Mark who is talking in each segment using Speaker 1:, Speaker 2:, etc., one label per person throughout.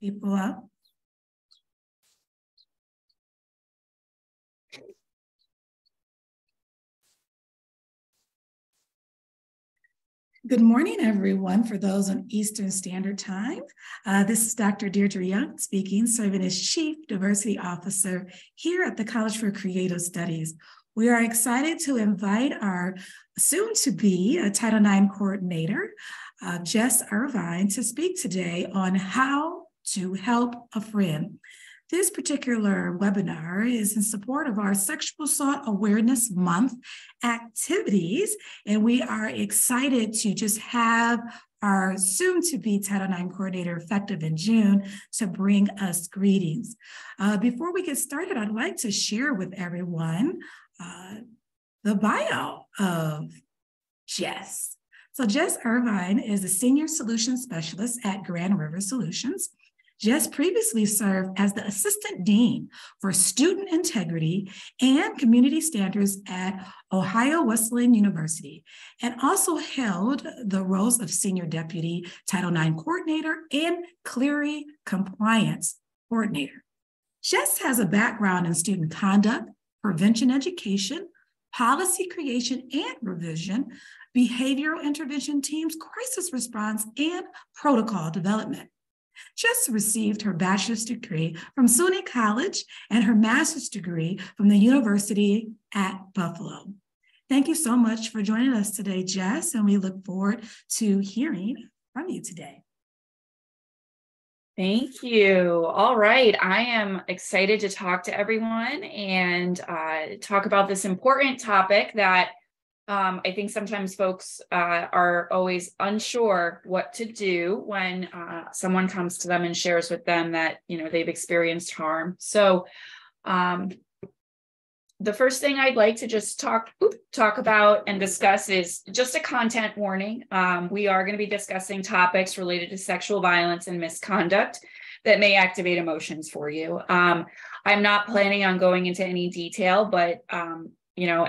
Speaker 1: people up. Good morning, everyone. For those on Eastern Standard Time, this is Dr. Deirdre Young speaking, serving as Chief Diversity Officer here at the College for Creative Studies. We are excited to invite our soon-to-be Title IX coordinator, Jess Irvine, to speak today on how to help a friend. This particular webinar is in support of our Sexual Assault Awareness Month activities, and we are excited to just have our soon-to-be Title IX coordinator effective in June to bring us greetings. Before we get started, I'd like to share with everyone the bio of Jess. So Jess Irvine is a Senior Solutions Specialist at Grand River Solutions. Jess previously served as the Assistant Dean for Student Integrity and Community Standards at Ohio Wesleyan University, and also held the roles of Senior Deputy Title IX Coordinator and Clery Compliance Coordinator. Jess has a background in student conduct, prevention education, policy creation and revision, behavioral intervention teams, crisis response, and protocol development. Jess received her bachelor's degree from SUNY College and her master's degree from the University at Buffalo. Thank you so much for joining us today, Jess, and we look forward to hearing from you today.
Speaker 2: Thank you. All right. I am excited to talk to everyone and talk about this important topic that I think sometimes folks are always unsure what to do when someone comes to them and shares with them that, they've experienced harm. So the first thing I'd like to just talk about and discuss is just a content warning. We are going to be discussing topics related to sexual violence and misconduct that may activate emotions for you. I'm not planning on going into any detail, but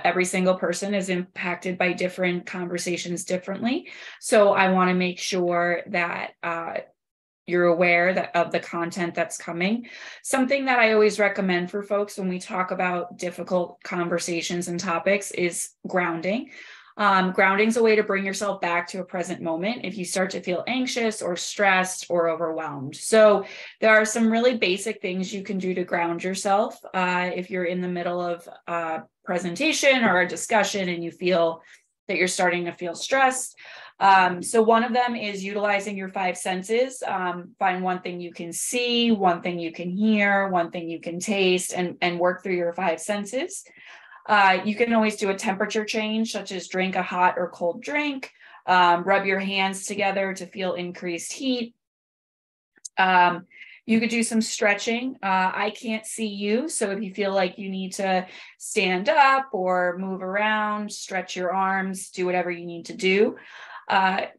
Speaker 2: every single person is impacted by different conversations differently. So I want to make sure that you're aware of the content that's coming. Something that I always recommend for folks when we talk about difficult conversations and topics is grounding. Grounding is a way to bring yourself back to a present moment if you start to feel anxious or stressed or overwhelmed. So there are some really basic things you can do to ground yourself if you're in the middle of a presentation or a discussion and you feel that you're starting to feel stressed. So one of them is utilizing your five senses. Find one thing you can see, one thing you can hear, one thing you can taste, and work through your five senses. You can always do a temperature change, such as drink a hot or cold drink, rub your hands together to feel increased heat. You could do some stretching. I can't see you, so if you feel like you need to stand up or move around, stretch your arms, do whatever you need to do.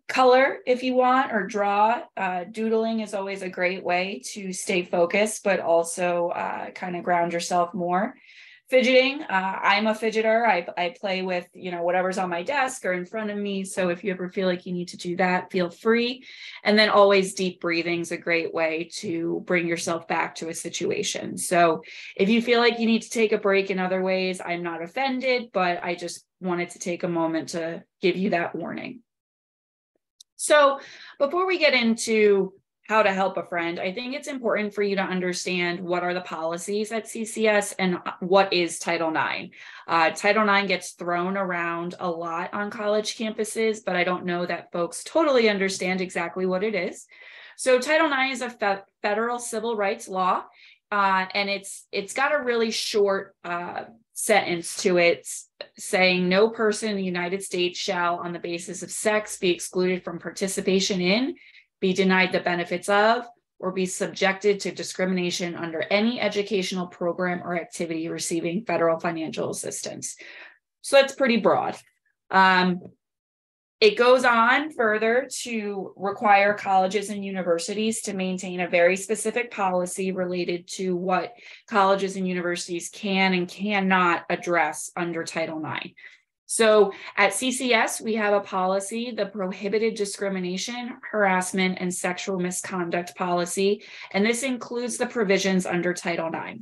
Speaker 2: Color if you want, or draw. Doodling is always a great way to stay focused, but also kind of ground yourself more. Fidgeting, I'm a fidgeter. I play with, whatever's on my desk or in front of me. So if you ever feel like you need to do that, feel free. And then always deep breathing is a great way to bring yourself back to a situation. So if you feel like you need to take a break in other ways, I'm not offended, but I just wanted to take a moment to give you that warning. So before we get into how to help a friend, I think it's important for you to understand what are the policies at CCS and what is Title IX. Title IX gets thrown around a lot on college campuses, but I don't know that folks totally understand exactly what it is. So Title IX is a federal civil rights law, and it's got a really short sentence to it saying no person in the United States shall, on the basis of sex, be excluded from participation in, be denied the benefits of, or be subjected to discrimination under any educational program or activity receiving federal financial assistance. So that's pretty broad. It goes on further to require colleges and universities to maintain a very specific policy related to what colleges and universities can and cannot address under Title IX. So at CCS, we have a policy, the Prohibited Discrimination, Harassment, and Sexual Misconduct Policy, and this includes the provisions under Title IX.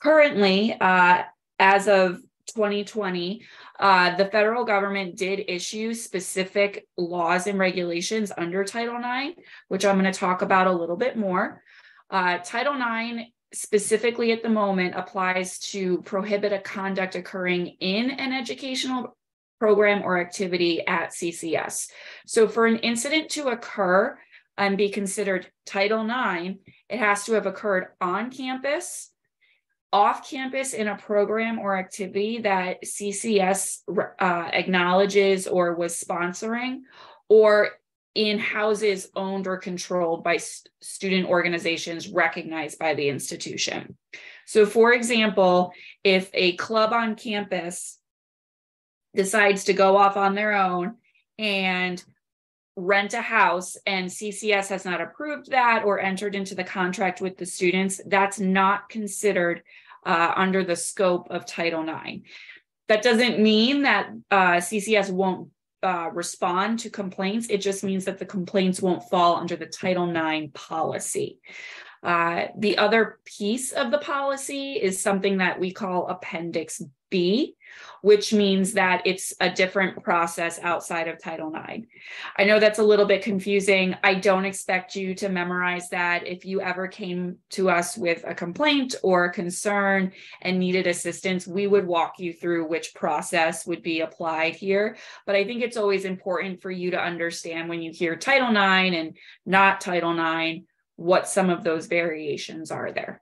Speaker 2: Currently, as of 2020, the federal government did issue specific laws and regulations under Title IX, which I'm going to talk about a little bit more. Title IX specifically at the moment applies to prohibit a conduct occurring in an educational program or activity at CCS. So for an incident to occur and be considered Title IX, it has to have occurred on campus, off campus in a program or activity that CCS acknowledges or was sponsoring, or in houses owned or controlled by student organizations recognized by the institution. So for example, if a club on campus decides to go off on their own and rent a house and CCS has not approved that or entered into the contract with the students, that's not considered under the scope of Title IX. That doesn't mean that CCS won't respond to complaints. It just means that the complaints won't fall under the Title IX policy. The other piece of the policy is something that we call Appendix B, which means that it's a different process outside of Title IX. I know that's a little bit confusing. I don't expect you to memorize that. If you ever came to us with a complaint or a concern and needed assistance, we would walk you through which process would be applied here. But I think it's always important for you to understand when you hear Title IX and not Title IX, what some of those variations are there.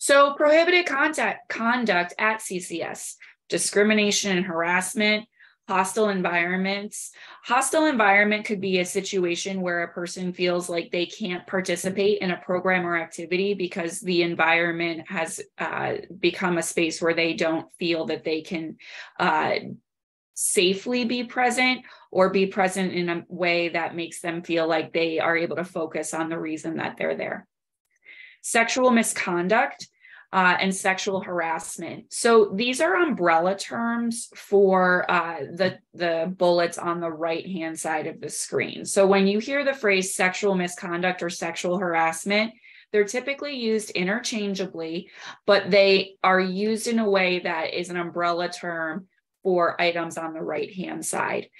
Speaker 2: So prohibited conduct at CCS, discrimination and harassment, hostile environments. Hostile environment could be a situation where a person feels like they can't participate in a program or activity because the environment has become a space where they don't feel that they can safely be present or be present in a way that makes them feel like they are able to focus on the reason that they're there. Sexual misconduct and sexual harassment. So these are umbrella terms for the bullets on the right-hand side of the screen. So when you hear the phrase sexual misconduct or sexual harassment, they're typically used interchangeably, but they are used in a way that is an umbrella term for items on the right-hand side.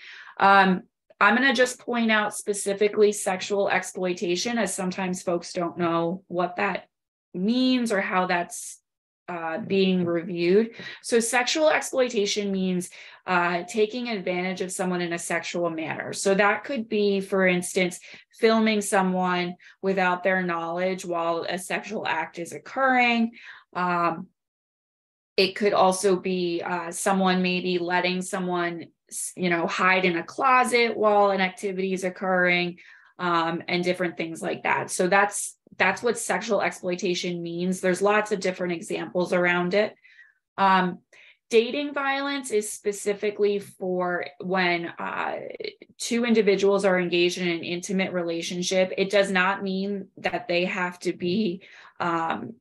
Speaker 2: I'm going to just point out specifically sexual exploitation, as sometimes folks don't know what that means or how that's being reviewed. So sexual exploitation means taking advantage of someone in a sexual manner. So that could be, for instance, filming someone without their knowledge while a sexual act is occurring. It could also be someone maybe letting someone, hide in a closet while an activity is occurring, and different things like that. So that's what sexual exploitation means. There's lots of different examples around it. Dating violence is specifically for when two individuals are engaged in an intimate relationship. It does not mean that they have to be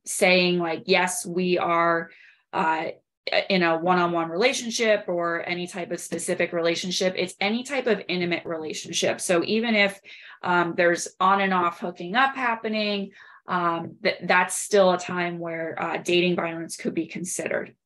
Speaker 2: saying like, yes, we are in a one-on-one relationship or any type of specific relationship. It's any type of intimate relationship. So even if there's on and off hooking up happening, that's still a time where dating violence could be considered.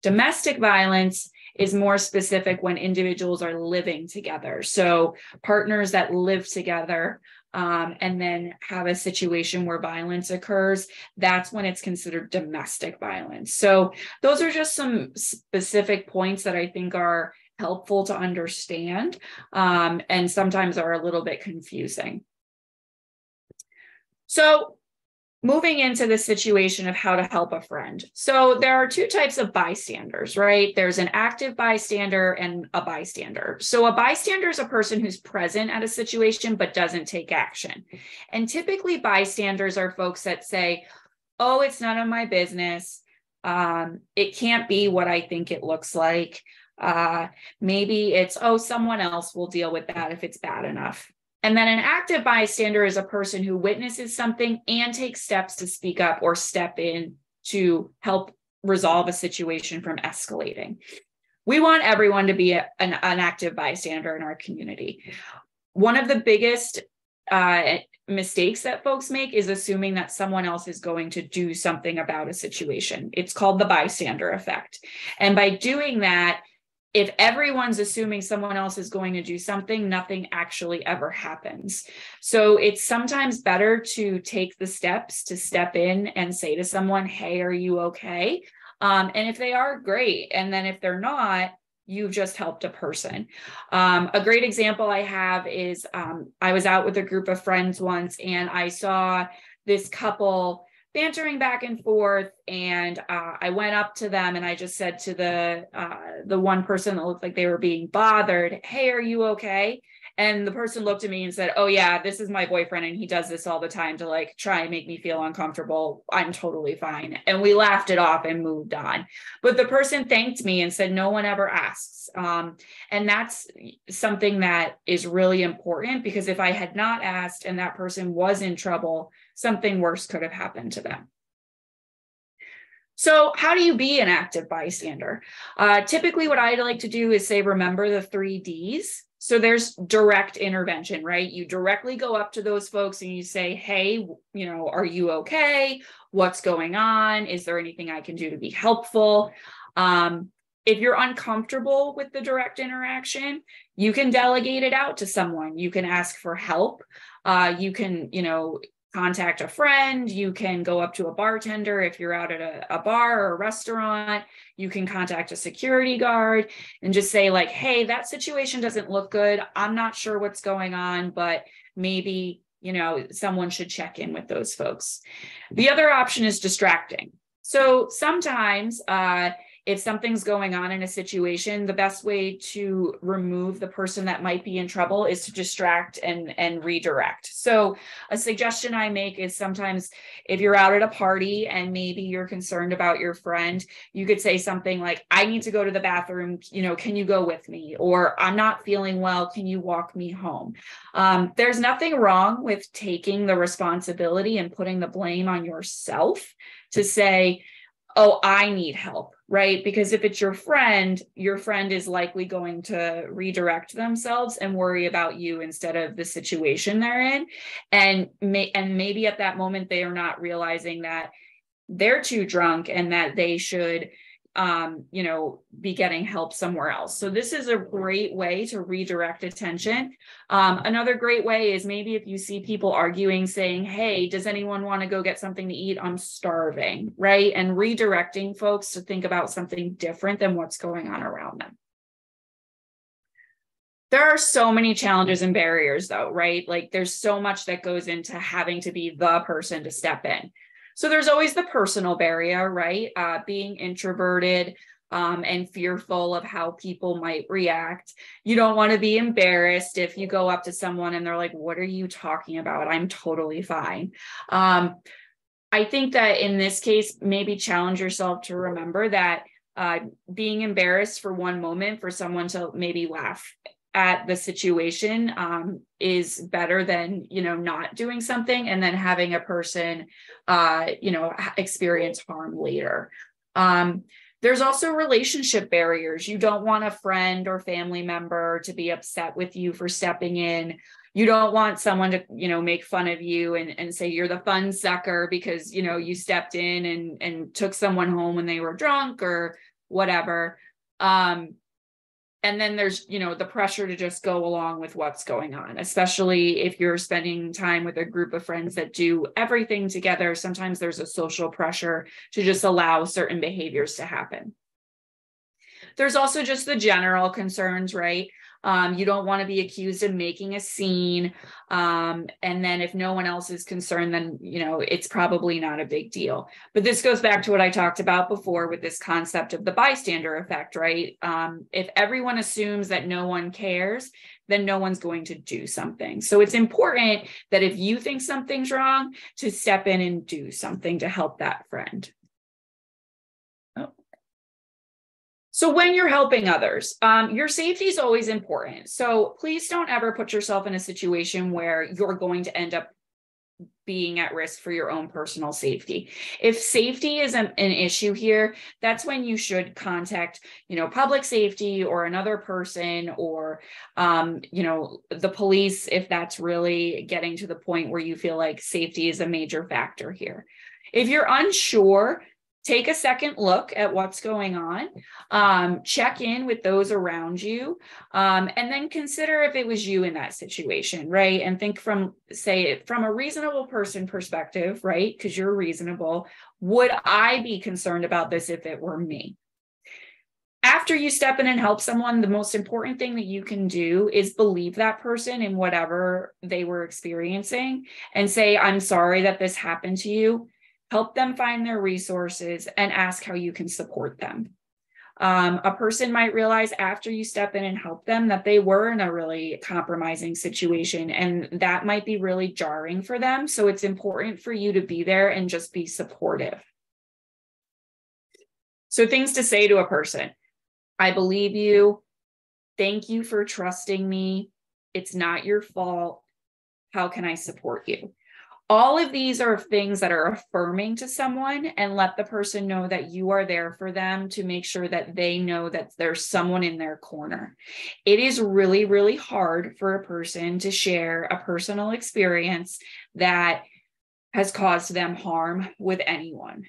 Speaker 2: Domestic violence is more specific when individuals are living together. So partners that live together and then have a situation where violence occurs, that's when it's considered domestic violence. So those are just some specific points that I think are helpful to understand and sometimes are a little bit confusing. So moving into the situation of how to help a friend. So there are two types of bystanders, right? There's an active bystander and a bystander. So a bystander is a person who's present at a situation but doesn't take action. And typically bystanders are folks that say, oh, it's none of my business. It can't be what I think it looks like. Maybe it's, oh, someone else will deal with that if it's bad enough. And then an active bystander is a person who witnesses something and takes steps to speak up or step in to help resolve a situation from escalating. We want everyone to be an active bystander in our community. One of the biggest mistakes that folks make is assuming that someone else is going to do something about a situation. It's called the bystander effect. And by doing that, if everyone's assuming someone else is going to do something, nothing actually ever happens. So it's sometimes better to take the steps to step in and say to someone, hey, are you okay? And if they are, great. And then if they're not, you've just helped a person. A great example I have is I was out with a group of friends once, and I saw this couple bantering back and forth, and I went up to them and I just said to the one person that looked like they were being bothered, hey, are you okay? And the person looked at me and said, oh yeah, this is my boyfriend and he does this all the time to like try and make me feel uncomfortable. I'm totally fine. And we laughed it off and moved on. But the person thanked me and said, no one ever asks. And that's something that is really important, because if I had not asked and that person was in trouble, something worse could have happened to them. So how do you be an active bystander? Typically what I like to do is say, remember the 3 Ds. So there's direct intervention, right? You directly go up to those folks and you say, hey, are you okay? What's going on? Is there anything I can do to be helpful? If you're uncomfortable with the direct interaction, you can delegate it out to someone. You can ask for help. You can, contact a friend. You can go up to a bartender if you're out at a bar or a restaurant. You can contact a security guard and just say like, hey, that situation doesn't look good. I'm not sure what's going on, but maybe, someone should check in with those folks. The other option is distracting. So sometimes if something's going on in a situation, the best way to remove the person that might be in trouble is to distract and redirect. So a suggestion I make is sometimes if you're out at a party and maybe you're concerned about your friend, you could say something like, I need to go to the bathroom, can you go with me? Or I'm not feeling well, can you walk me home? There's nothing wrong with taking the responsibility and putting the blame on yourself to say, oh, I need help, right? Because if it's your friend is likely going to redirect themselves and worry about you instead of the situation they're in. And maybe at that moment, they are not realizing that they're too drunk and that they should be getting help somewhere else. So this is a great way to redirect attention. Another great way is maybe if you see people arguing, saying, hey, does anyone want to go get something to eat? I'm starving, right? And redirecting folks to think about something different than what's going on around them. There are so many challenges and barriers though, right? Like there's so much that goes into having to be the person to step in. So there's always the personal barrier, right? Being introverted and fearful of how people might react. You don't want to be embarrassed if you go up to someone and they're like, what are you talking about? I'm totally fine. I think that in this case, maybe challenge yourself to remember that being embarrassed for one moment for someone to maybe laugh at the situation is better than, not doing something and then having a person, experience harm later. There's also relationship barriers. You don't want a friend or family member to be upset with you for stepping in. You don't want someone to, make fun of you and say you're the fun sucker because, you stepped in and took someone home when they were drunk or whatever. And then there's, the pressure to just go along with what's going on, especially if you're spending time with a group of friends that do everything together. Sometimes there's a social pressure to just allow certain behaviors to happen. There's also just the general concerns, right? You don't want to be accused of making a scene. And then if no one else is concerned, then, it's probably not a big deal. But this goes back to what I talked about before with this concept of the bystander effect, right? If everyone assumes that no one cares, then no one's going to do something. So it's important that if you think something's wrong, to step in and do something to help that friend. So when you're helping others, your safety is always important. So please don't ever put yourself in a situation where you're going to end up being at risk for your own personal safety. If safety is an issue here, that's when you should contact, public safety or another person, or, the police, if that's really getting to the point where you feel like safety is a major factor here. If you're unsure, take a second look at what's going on, check in with those around you, and then consider if it was you in that situation, right? And think from a reasonable person perspective, right? Because you're reasonable. Would I be concerned about this if it were me? After you step in and help someone, the most important thing that you can do is believe that person in whatever they were experiencing and say, I'm sorry that this happened to you. Help them find their resources and ask how you can support them. A person might realize after you step in and help them that they were in a really compromising situation, and that might be really jarring for them. So it's important for you to be there and just be supportive. So things to say to a person: I believe you. Thank you for trusting me. It's not your fault. How can I support you? All of these are things that are affirming to someone, and let the person know that you are there for them, to make sure that they know that there's someone in their corner. It is really, really hard for a person to share a personal experience that has caused them harm with anyone.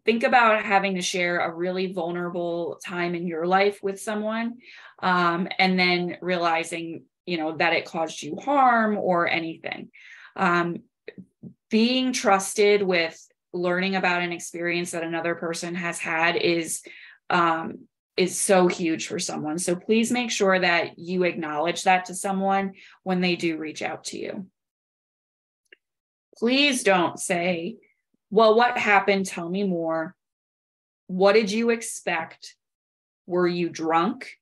Speaker 2: Think about having to share a really vulnerable time in your life with someone, and then realizing, that it caused you harm or anything. Being trusted with learning about an experience that another person has had is so huge for someone. So please make sure that you acknowledge that to someone when they do reach out to you. Please don't say, well, what happened? Tell me more. What did you expect? Were you drunk?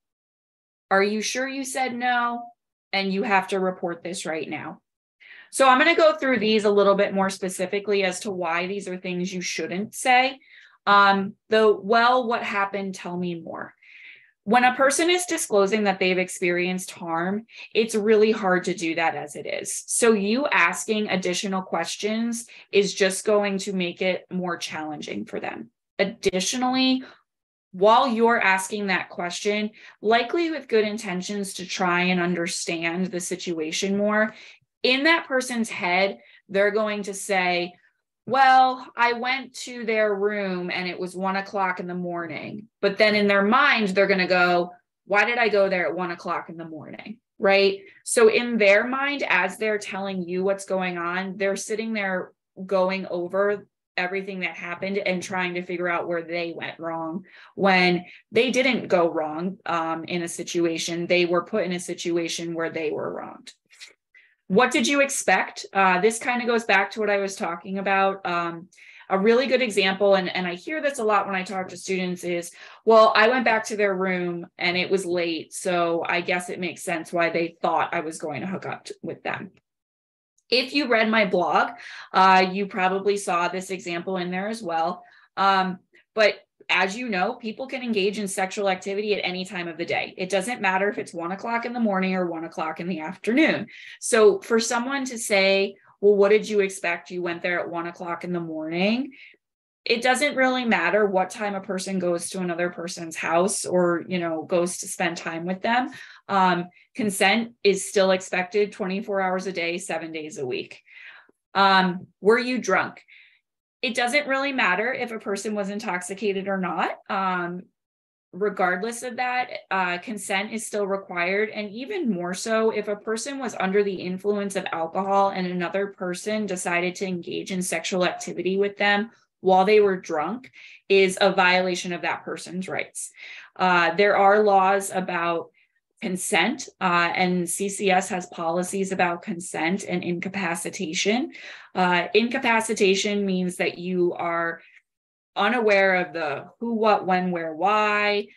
Speaker 2: Are you sure you said no? And you have to report this right now. So I'm going to go through these a little bit more specifically as to why these are things you shouldn't say. What happened? Tell me more. When a person is disclosing that they've experienced harm, it's really hard to do that as it is. So you asking additional questions is just going to make it more challenging for them. Additionally, while you're asking that question, likely with good intentions to try and understand the situation more, in that person's head, they're going to say, well, I went to their room and it was 1 o'clock in the morning. But then in their mind, they're going to go, why did I go there at 1 o'clock in the morning? Right? So in their mind, as they're telling you what's going on, they're sitting there going over everything that happened and trying to figure out where they went wrong, when they didn't go wrong in a situation. They were put in a situation where they were wronged. What did you expect? This kind of goes back to what I was talking about. A really good example, and I hear this a lot when I talk to students, is, well, I went back to their room and it was late, so I guess it makes sense why they thought I was going to hook up with them. If you read my blog, you probably saw this example in there as well. But as you know, people can engage in sexual activity at any time of the day. It doesn't matter if it's 1 o'clock in the morning or 1 o'clock in the afternoon. So for someone to say, well, what did you expect? You went there at 1 o'clock in the morning. It doesn't really matter what time a person goes to another person's house or, goes to spend time with them. Consent is still expected 24 hours a day, 7 days a week. Were you drunk? It doesn't really matter if a person was intoxicated or not. Regardless of that, consent is still required. And even more so, if a person was under the influence of alcohol and another person decided to engage in sexual activity with them while they were drunk, is a violation of that person's rights. There are laws about consent, and CCS has policies about consent and incapacitation. Incapacitation means that you are unaware of the who, what, when, where, why.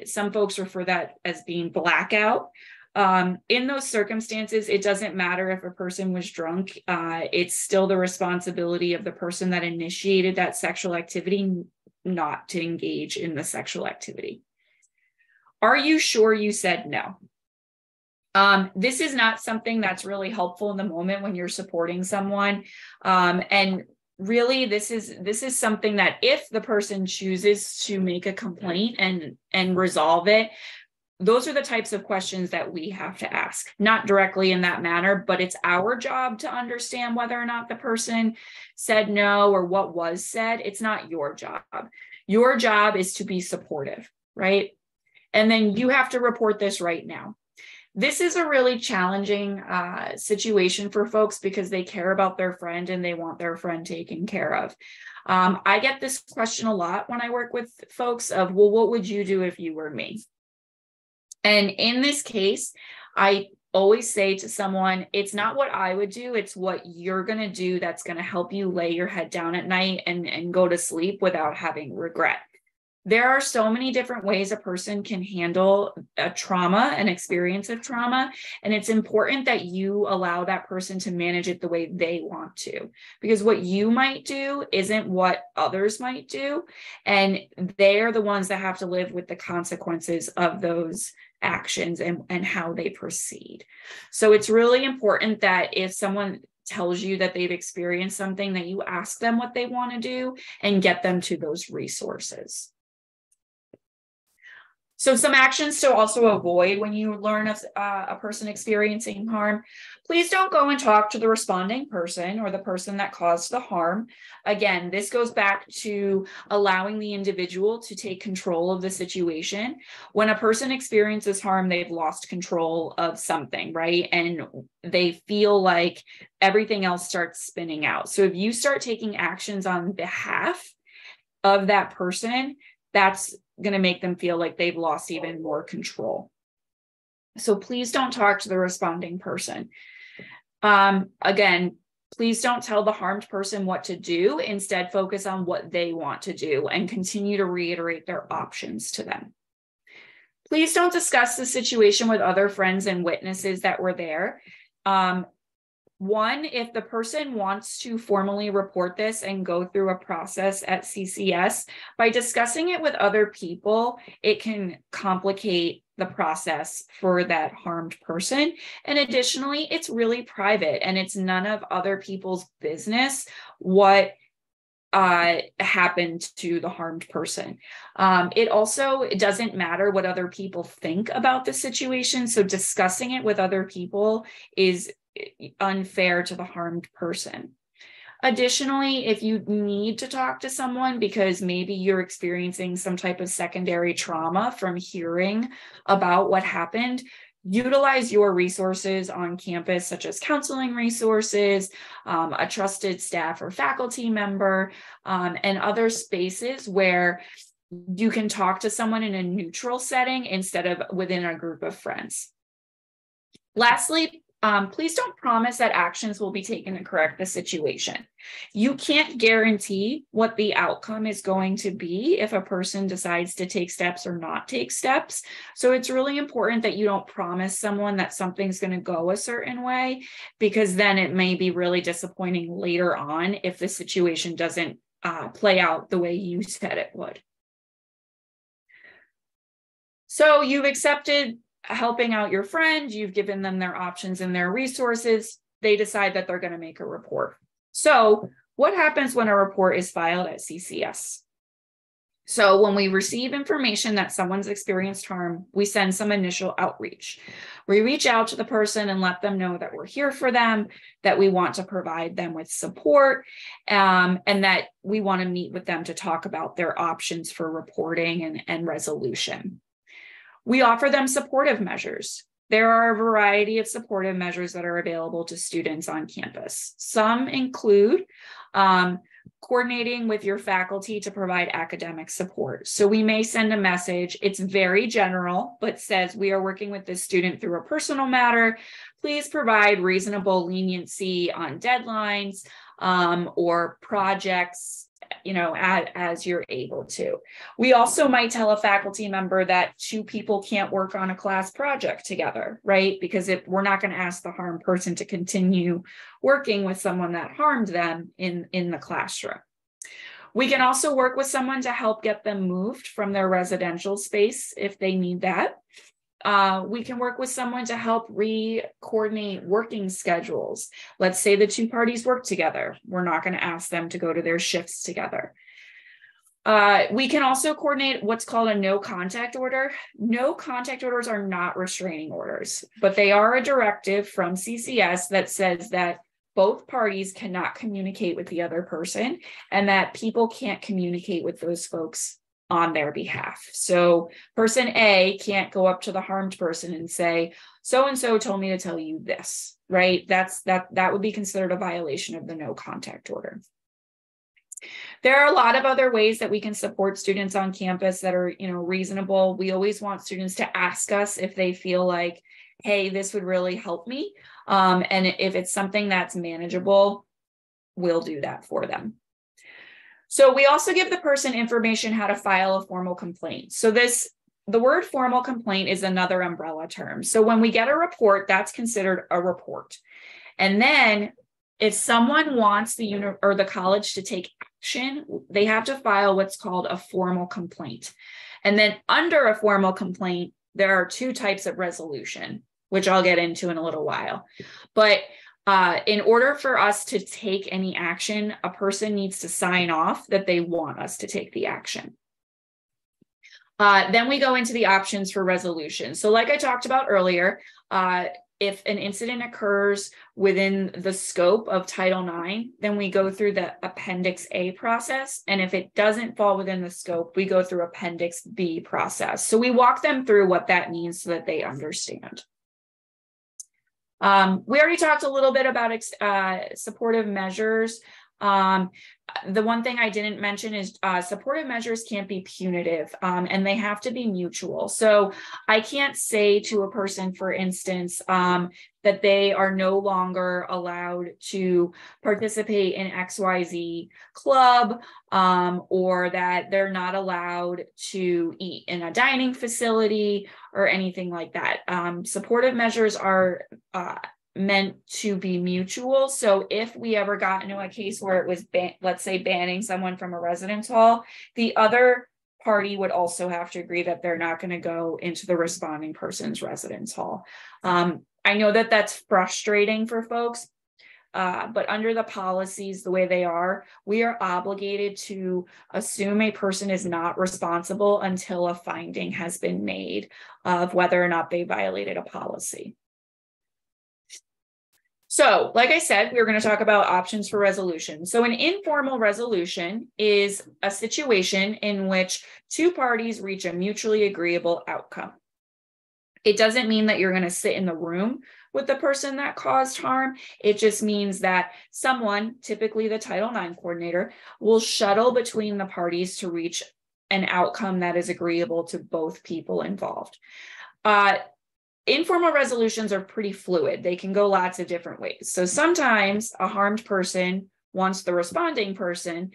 Speaker 2: Some folks refer that as being blackout. In those circumstances, it doesn't matter if a person was drunk. It's still the responsibility of the person that initiated that sexual activity not to engage in the sexual activity. Are you sure you said no? This is not something that's really helpful in the moment when you're supporting someone. And really, this is something that if the person chooses to make a complaint and resolve it, those are the types of questions that we have to ask, not directly in that manner, but it's our job to understand whether or not the person said no or what was said. It's not your job. Your job is to be supportive, right? And then you have to report this right now. This is a really challenging situation for folks because they care about their friend and they want their friend taken care of. I get this question a lot when I work with folks of, well, what would you do if you were me? And in this case, I always say to someone, it's not what I would do, it's what you're going to do that's going to help you lay your head down at night and go to sleep without having regret. There are so many different ways a person can handle a trauma, an experience of trauma, and it's important that you allow that person to manage it the way they want to, because what you might do isn't what others might do, and they're the ones that have to live with the consequences of those actions and how they proceed. So it's really important that if someone tells you that they've experienced something, that you ask them what they want to do and get them to those resources. So some actions to also avoid when you learn of a person experiencing harm. Please don't go and talk to the responding person or the person that caused the harm. Again, this goes back to allowing the individual to take control of the situation. When a person experiences harm, they've lost control of something, right? And they feel like everything else starts spinning out. So if you start taking actions on behalf of that person, that's going to make them feel like they've lost even more control. So please don't talk to the responding person. Again, please don't tell the harmed person what to do. Instead, focus on what they want to do and continue to reiterate their options to them. Please don't discuss the situation with other friends and witnesses that were there. One, if the person wants to formally report this and go through a process at CCS, by discussing it with other people, it can complicate the process for that harmed person. And additionally, it's really private and it's none of other people's business what happened to the harmed person. It doesn't matter what other people think about the situation. So discussing it with other people is unfair to the harmed person. Additionally, if you need to talk to someone because maybe you're experiencing some type of secondary trauma from hearing about what happened, utilize your resources on campus, such as counseling resources, a trusted staff or faculty member, and other spaces where you can talk to someone in a neutral setting instead of within a group of friends. Lastly, please don't promise that actions will be taken to correct the situation. You can't guarantee what the outcome is going to be if a person decides to take steps or not take steps. So it's really important that you don't promise someone that something's going to go a certain way, because then it may be really disappointing later on if the situation doesn't play out the way you said it would. So you've accepted helping out your friend, you've given them their options and their resources, they decide that they're going to make a report. So what happens when a report is filed at CCS? So when we receive information that someone's experienced harm, we send some initial outreach. We reach out to the person and let them know that we're here for them, that we want to provide them with support, and that we want to meet with them to talk about their options for reporting and resolution. We offer them supportive measures. There are a variety of supportive measures that are available to students on campus. Some include coordinating with your faculty to provide academic support. So we may send a message, it's very general, but says, we are working with this student through a personal matter. Please provide reasonable leniency on deadlines or projects, as you're able to. We also might tell a faculty member that two people can't work on a class project together, right? Because we're not going to ask the harmed person to continue working with someone that harmed them in the classroom. We can also work with someone to help get them moved from their residential space if they need that. We can work with someone to help coordinate working schedules. Let's say the two parties work together. We're not going to ask them to go to their shifts together. We can also coordinate what's called a no contact order. No contact orders are not restraining orders, but they are a directive from CCS that says that both parties cannot communicate with the other person and that people can't communicate with those folks on their behalf. So person A can't go up to the harmed person and say, so-and-so told me to tell you this, right? That would be considered a violation of the no contact order. There are a lot of other ways that we can support students on campus that are, reasonable. We always want students to ask us if they feel like, hey, this would really help me. And if it's something that's manageable, we'll do that for them. So we also give the person information how to file a formal complaint. So the word formal complaint is another umbrella term. So when we get a report, that's considered a report. And then if someone wants the college to take action, they have to file what's called a formal complaint. And then under a formal complaint, there are two types of resolution, which I'll get into in a little while. But in order for us to take any action, a person needs to sign off that they want us to take the action. Then we go into the options for resolution. So like I talked about earlier, if an incident occurs within the scope of Title IX, then we go through the Appendix A process. And if it doesn't fall within the scope, we go through Appendix B process. So we walk them through what that means so that they understand. We already talked a little bit about supportive measures. The one thing I didn't mention is supportive measures can't be punitive, and they have to be mutual. So I can't say to a person, for instance, that they are no longer allowed to participate in XYZ club, or that they're not allowed to eat in a dining facility or anything like that. Supportive measures are meant to be mutual. So if we ever got into a case where it was, let's say, banning someone from a residence hall, the other party would also have to agree that they're not going to go into the responding person's residence hall. I know that that's frustrating for folks, but under the policies, the way they are, we are obligated to assume a person is not responsible until a finding has been made of whether or not they violated a policy. So, like I said, we're going to talk about options for resolution. So an informal resolution is a situation in which two parties reach a mutually agreeable outcome. It doesn't mean that you're going to sit in the room with the person that caused harm. It just means that someone, typically the Title IX coordinator, will shuttle between the parties to reach an outcome that is agreeable to both people involved. Informal resolutions are pretty fluid. They can go lots of different ways. So sometimes a harmed person wants the responding person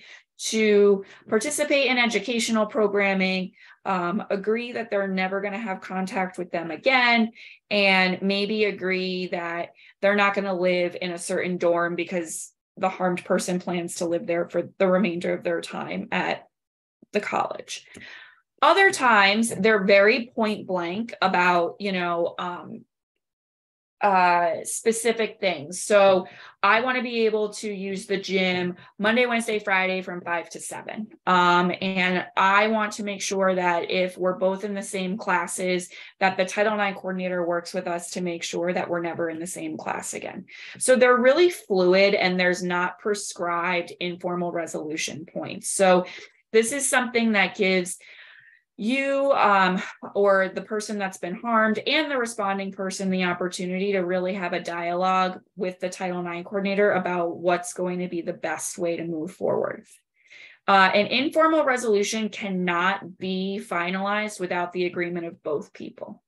Speaker 2: to participate in educational programming, agree that they're never going to have contact with them again, and maybe agree that they're not going to live in a certain dorm because the harmed person plans to live there for the remainder of their time at the college. Other times they're very point blank about, specific things. So I want to be able to use the gym Monday, Wednesday, Friday from 5 to 7. And I want to make sure that if we're both in the same classes, that the Title IX coordinator works with us to make sure that we're never in the same class again. So they're really fluid and there's not prescribed informal resolution points. So this is something that gives you or the person that's been harmed and the responding person the opportunity to really have a dialogue with the Title IX coordinator about what's going to be the best way to move forward. An informal resolution cannot be finalized without the agreement of both people.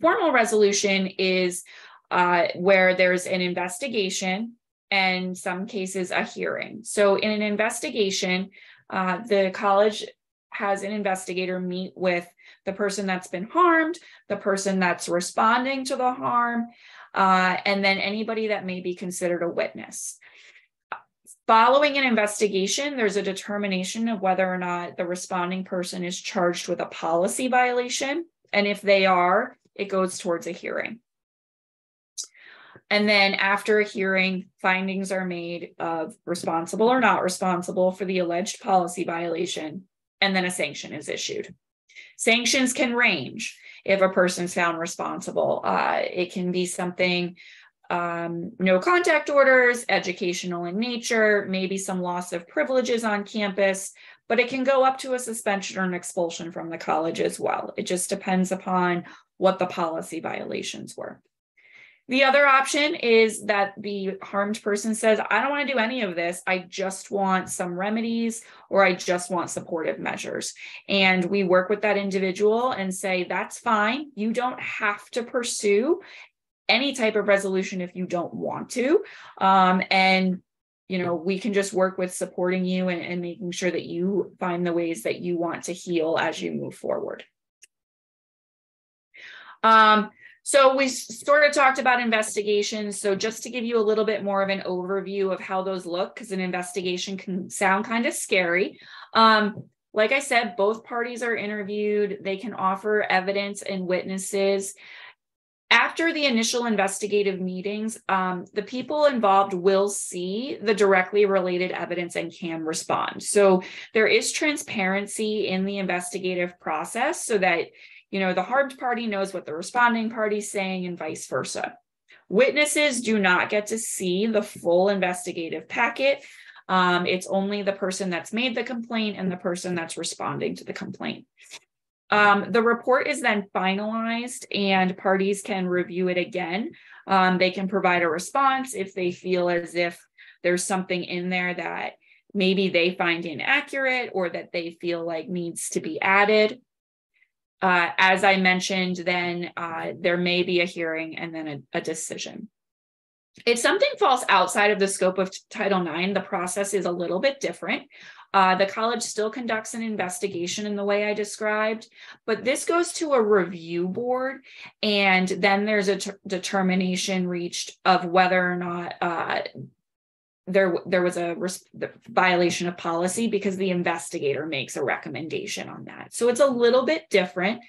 Speaker 2: Formal resolution is where there's an investigation and in some cases a hearing. So in an investigation, the college has an investigator meet with the person that's been harmed, the person that's responding to the harm, and then anybody that may be considered a witness. Following an investigation, there's a determination of whether or not the responding person is charged with a policy violation And if they are, it goes towards a hearing. And then after a hearing, findings are made of responsible or not responsible for the alleged policy violation, and then a sanction is issued. Sanctions can range if a person's found responsible. It can be something, no contact orders, educational in nature, maybe some loss of privileges on campus, but it can go up to a suspension or an expulsion from the college as well. It just depends upon what the policy violations were. The other option is that the harmed person says, I don't want to do any of this. I just want some remedies, or I just want supportive measures. And we work with that individual and say, that's fine. You don't have to pursue any type of resolution if you don't want to. And we can just work with supporting you and making sure that you find the ways that you want to heal as you move forward. So we sort of talked about investigations. So just to give you a little bit more of an overview of how those look, because an investigation can sound kind of scary. Like I said, both parties are interviewed. They can offer evidence and witnesses. After the initial investigative meetings, the people involved will see the directly related evidence and can respond. So there is transparency in the investigative process so that the harmed party knows what the responding party is saying and vice versa. Witnesses do not get to see the full investigative packet. It's only the person that's made the complaint and the person that's responding to the complaint. The report is then finalized and parties can review it again. They can provide a response if they feel as if there's something in there that maybe they find inaccurate or that they feel like needs to be added. As I mentioned, then there may be a hearing and then a decision. If something falls outside of the scope of Title IX, the process is a little bit different. The college still conducts an investigation in the way I described, but this goes to a review board, and then there's a determination reached of whether or not there was a violation of policy, because the investigator makes a recommendation on that. So it's a little bit different.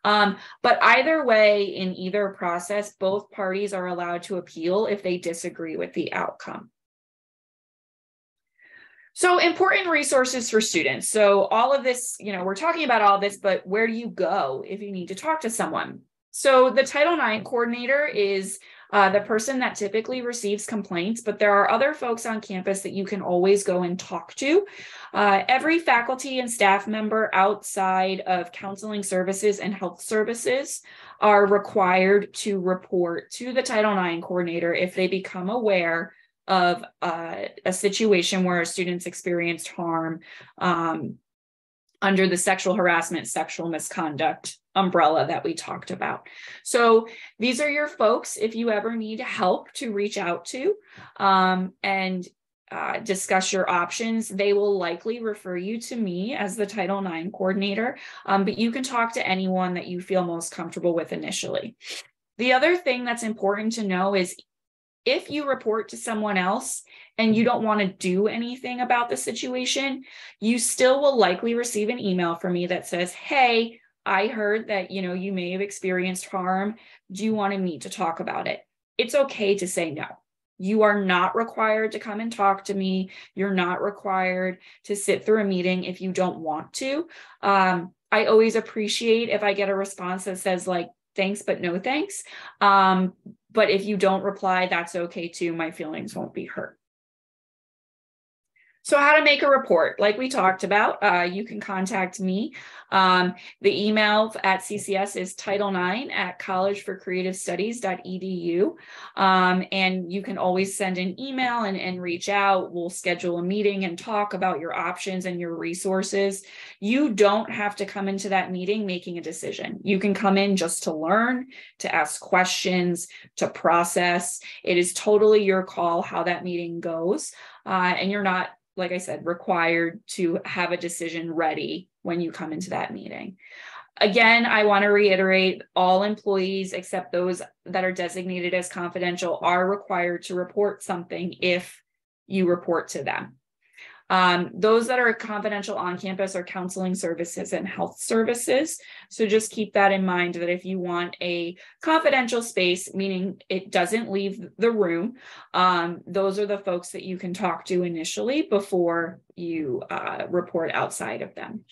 Speaker 2: But either way, in either process, both parties are allowed to appeal if they disagree with the outcome. So important resources for students. So all of this, we're talking about all this, but where do you go if you need to talk to someone? So the Title IX coordinator is the person that typically receives complaints, but there are other folks on campus that you can always go and talk to. Every faculty and staff member outside of counseling services and health services are required to report to the Title IX coordinator if they become aware of a situation where a student's experienced harm under the sexual harassment, sexual misconduct umbrella that we talked about. So these are your folks, if you ever need help, to reach out to and discuss your options. They will likely refer you to me as the Title IX coordinator, but you can talk to anyone that you feel most comfortable with initially. The other thing that's important to know is if you report to someone else and you don't want to do anything about the situation, you still will likely receive an email from me that says, hey, I heard that, you may have experienced harm. Do you want to meet to talk about it? It's okay to say no. You are not required to come and talk to me. You're not required to sit through a meeting if you don't want to. I always appreciate if I get a response that says like, thanks, but no thanks. But if you don't reply, that's okay too. My feelings won't be hurt. So how to make a report, like we talked about, you can contact me. The email at CCS is title9@collegeforcreativestudies.edu. And you can always send an email and reach out. We'll schedule a meeting and talk about your options and your resources. You don't have to come into that meeting making a decision. You can come in just to learn, to ask questions, to process. It is totally your call how that meeting goes. And you're not, like I said, required to have a decision ready when you come into that meeting. Again, I want to reiterate, all employees except those that are designated as confidential are required to report something if you report to them. Those that are confidential on campus are counseling services and health services. So just keep that in mind, that if you want a confidential space, meaning it doesn't leave the room, those are the folks that you can talk to initially before you report outside of them.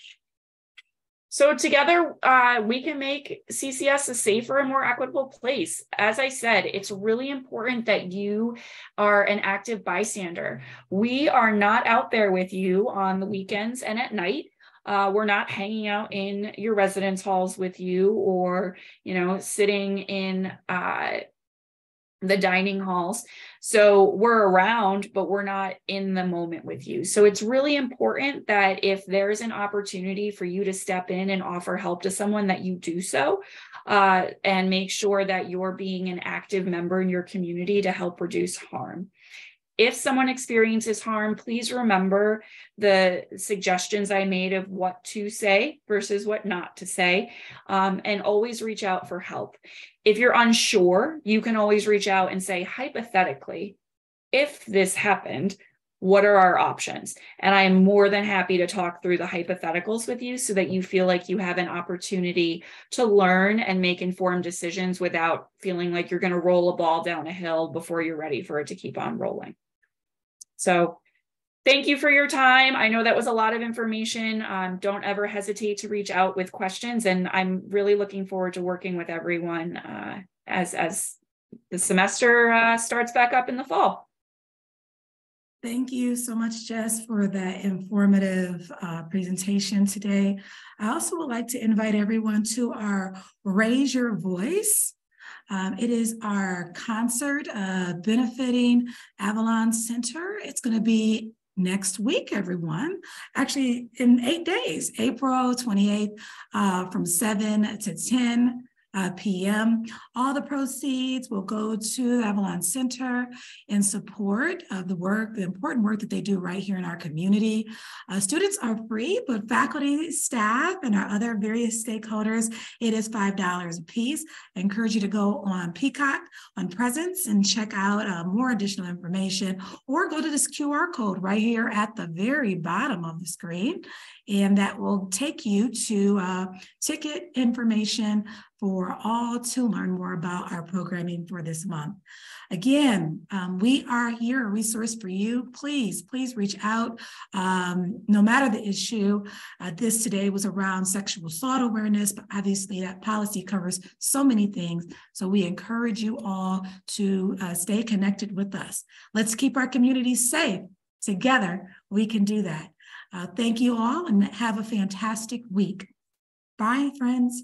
Speaker 2: So together, we can make CCS a safer and more equitable place. As I said, it's really important that you are an active bystander. We are not out there with you on the weekends and at night. We're not hanging out in your residence halls with you, or, sitting in the dining halls. So we're around, but we're not in the moment with you. So it's really important that if there's an opportunity for you to step in and offer help to someone, that you do so, and make sure that you're being an active member in your community to help reduce harm. If someone experiences harm, please remember the suggestions I made of what to say versus what not to say, and always reach out for help. If you're unsure, you can always reach out and say, hypothetically, if this happened, what are our options? And I am more than happy to talk through the hypotheticals with you so that you feel like you have an opportunity to learn and make informed decisions without feeling like you're going to roll a ball down a hill before you're ready for it to keep on rolling. So thank you for your time. I know that was a lot of information. Don't ever hesitate to reach out with questions. And I'm really looking forward to working with everyone as the semester starts back up in the fall.
Speaker 1: Thank you so much, Jess, for that informative presentation today. I also would like to invite everyone to our Raise Your Voice. It is our concert benefiting Avalon Center. It's going to be next week, everyone. Actually, in 8 days, April 28th, from 7 to 10 p.m. All the proceeds will go to the Avalon Center in support of the important work that they do right here in our community. Students are free, but faculty, staff, and our other various stakeholders, it is $5 a piece. I encourage you to go on Peacock on Presence and check out more additional information, or go to this QR code right here at the very bottom of the screen, and that will take you to ticket information for all to learn more about our programming for this month. Again, we are here, a resource for you. Please reach out. No matter the issue, this today was around sexual assault awareness, but obviously that policy covers so many things. So we encourage you all to stay connected with us. Let's keep our community safe. Together, we can do that. Thank you all, and have a fantastic week. Bye, friends.